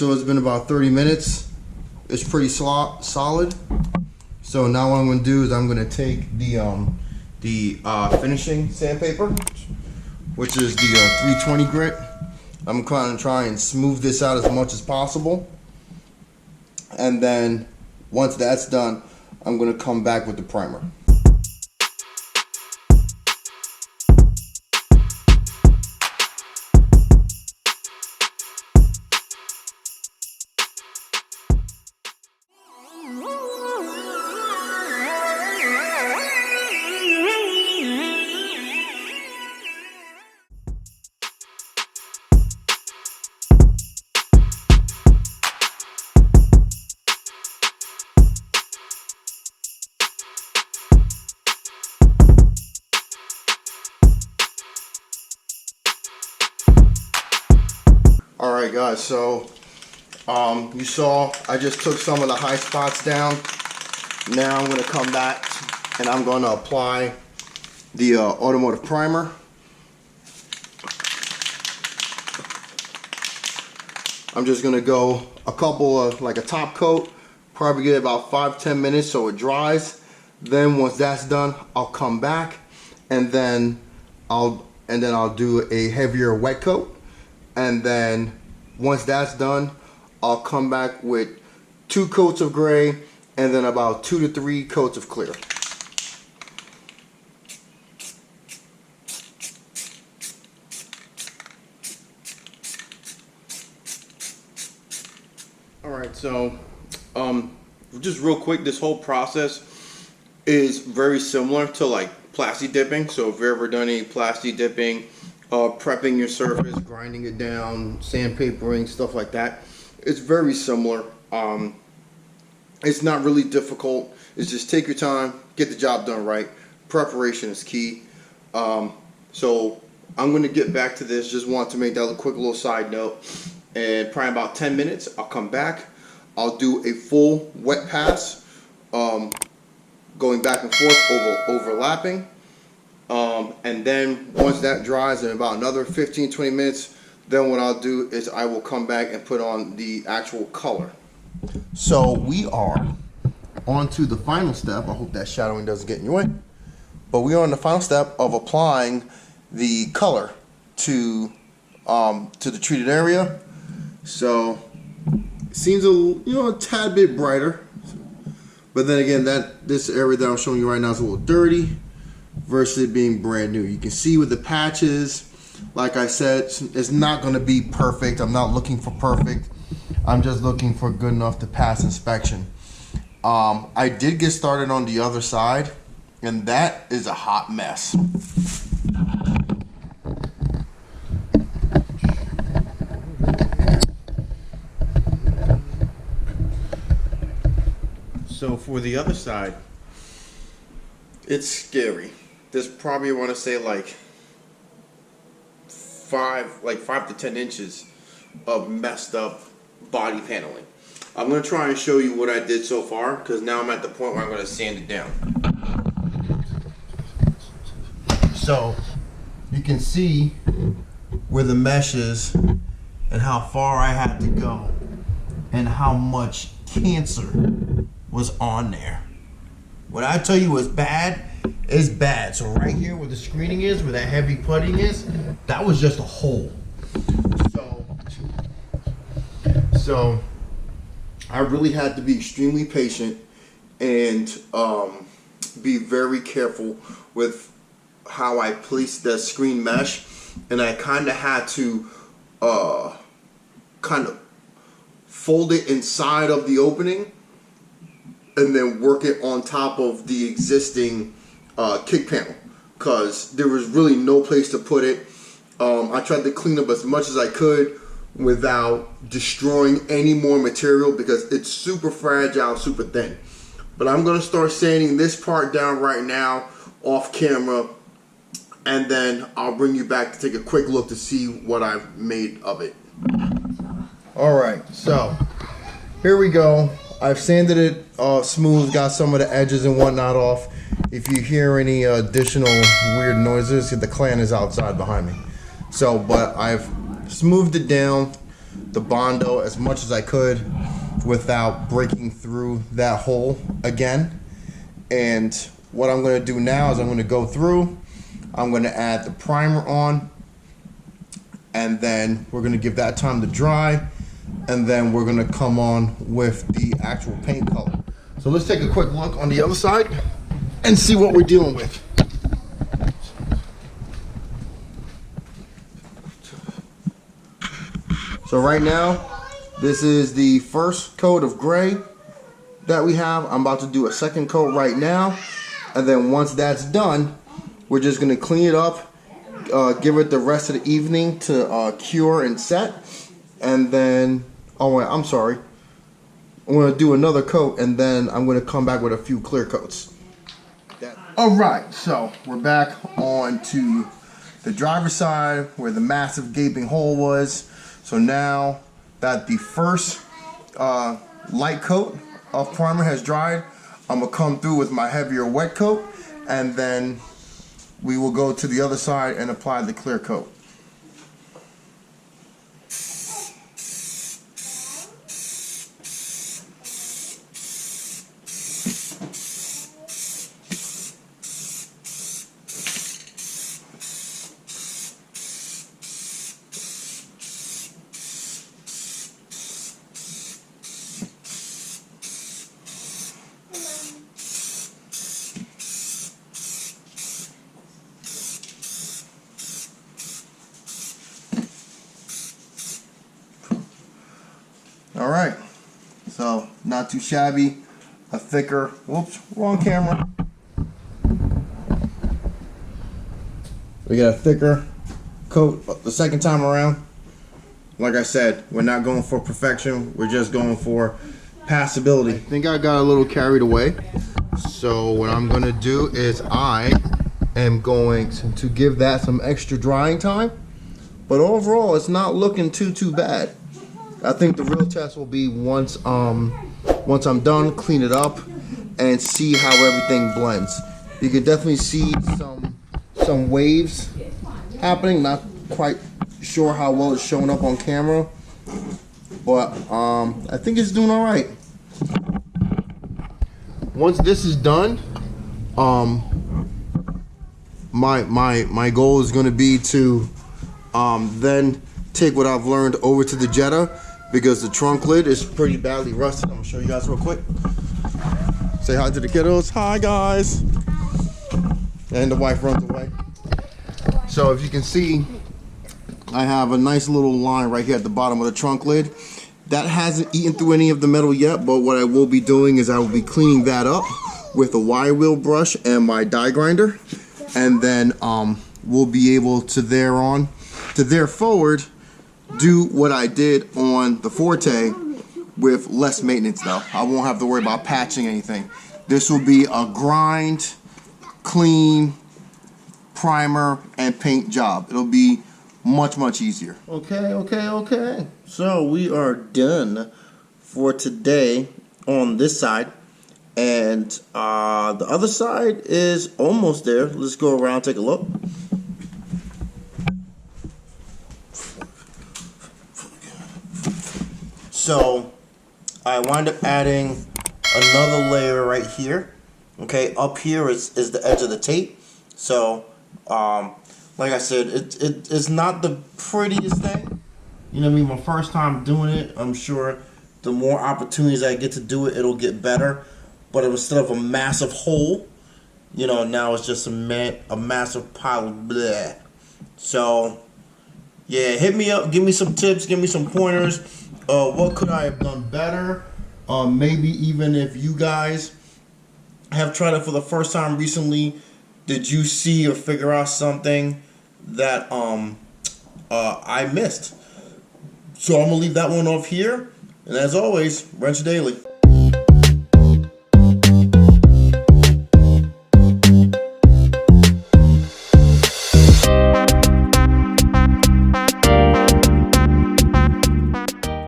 so it's been about 30 minutes. It's pretty solid. So now what I'm going to do is I'm going to take the finishing sandpaper, which is the 320 grit. I'm going to try and smooth this out as much as possible. And then once that's done, I'm going to come back with the primer. Alright guys, so you saw I just took some of the high spots down. Now I'm going to come back and I'm going to apply the automotive primer. I'm just going to go a couple of, like a top coat, probably get about 5-10 minutes so it dries. Then once that's done, I'll come back and then I'll do a heavier wet coat. And then once that's done, I'll come back with 2 coats of gray and then about 2 to 3 coats of clear. Alright, so just real quick, this whole process is very similar to like plasti dipping. So if you've ever done any plasti dipping, prepping your surface, grinding it down, sandpapering, stuff like that, it's very similar. It's not really difficult. It's just take your time, get the job done right. Preparation is key. So I'm going to get back to this. Just want to make that a quick little side note. And probably about 10 minutes, I'll come back. I'll do a full wet pass, going back and forth, overlapping. And then once that dries in about another 15-20 minutes, then what I'll do is I will come back and put on the actual color. So we are on to the final step. I hope that shadowing doesn't get in your way. But we are on the final step of applying the color to the treated area. So it seems a tad bit brighter. But then again, this area that I'm showing you right now is a little dirty versus it being brand new. You can see with the patches, like I said, it's not going to be perfect. I'm not looking for perfect. I'm just looking for good enough to pass inspection. I did get started on the other side, and that is a hot mess. So for the other side, it's scary. There's probably, I want to say, like 5 to 10 inches of messed up body paneling. I'm going to try and show you what I did so far, because now I'm at the point where I'm going to sand it down. So you can see where the mesh is and how far I had to go and how much cancer was on there. When I tell you it's bad, it's bad. So right here where the screening is, where that heavy putting is, that was just a hole. So I really had to be extremely patient and be very careful with how I placed the screen mesh, and I kind of had to kind of fold it inside of the opening and then work it on top of the existing kick panel, because there was really no place to put it. I tried to clean up as much as I could without destroying any more material, because it's super fragile, super thin. But I'm going to start sanding this part down right now off camera, and then I'll bring you back to take a quick look to see what I've made of it. Alright, so here we go. I've sanded it smooth, got some of the edges and whatnot off. If you hear any additional weird noises, the clan is outside behind me. So, but I've smoothed it down. the Bondo as much as I could without breaking through that hole again. And what I'm going to do now is I'm going to go through, I'm going to add the primer on, and then we're going to give that time to dry, and then we're going to come on with the actual paint color. So let's take a quick look on the other side and see what we're dealing with. So right now, this is the first coat of gray that we have. I'm about to do a second coat right now, and then once that's done, we're just gonna clean it up, give it the rest of the evening to cure and set, and then, oh wait, I'm sorry, I'm gonna do another coat, and then I'm gonna come back with a few clear coats. Alright, so we're back on to the driver's side where the massive gaping hole was. So now that the first light coat of primer has dried, I'm gonna come through with my heavier wet coat, and then we will go to the other side and apply the clear coat. Alright, so not too shabby, a thicker, whoops, wrong camera. We got a thicker coat the second time around. Like I said, we're not going for perfection, we're just going for passability. I think I got a little carried away. So what I'm going to do is I am going to give that some extra drying time. But overall, it's not looking too bad. I think the real test will be once I'm done, clean it up, and see how everything blends. You can definitely see some waves happening. Not quite sure how well it's showing up on camera, but I think it's doing all right. Once this is done, my goal is going to be to then take what I've learned over to the Jetta, because the trunk lid is pretty badly rusted. I'm gonna show you guys real quick. Say hi to the kiddos. Hi guys. And the wife runs away. So if you can see, I have a nice little line right here at the bottom of the trunk lid. That hasn't eaten through any of the metal yet, but what I will be doing is I will be cleaning that up with a wire wheel brush and my die grinder. And then we'll be able to there forward, do what I did on the Forte with less maintenance though. I won't have to worry about patching anything. This will be a grind, clean, primer, and paint job. It'll be much easier. Okay. So we are done for today on this side. And the other side is almost there. Let's go around, take a look. So I wind up adding another layer right here. Okay, up here is the edge of the tape. So like I said, it's not the prettiest thing. You know what I mean? My first time doing it, I'm sure the more opportunities I get to do it, it'll get better. But instead of a massive hole, you know, now it's just a massive pile of bleh. So yeah, hit me up, give me some tips, give me some pointers. What could I have done better? Maybe even if you guys have tried it for the first time recently, did you see or figure out something that I missed? So I'm gonna leave that one off here, and as always, Wrench Daily.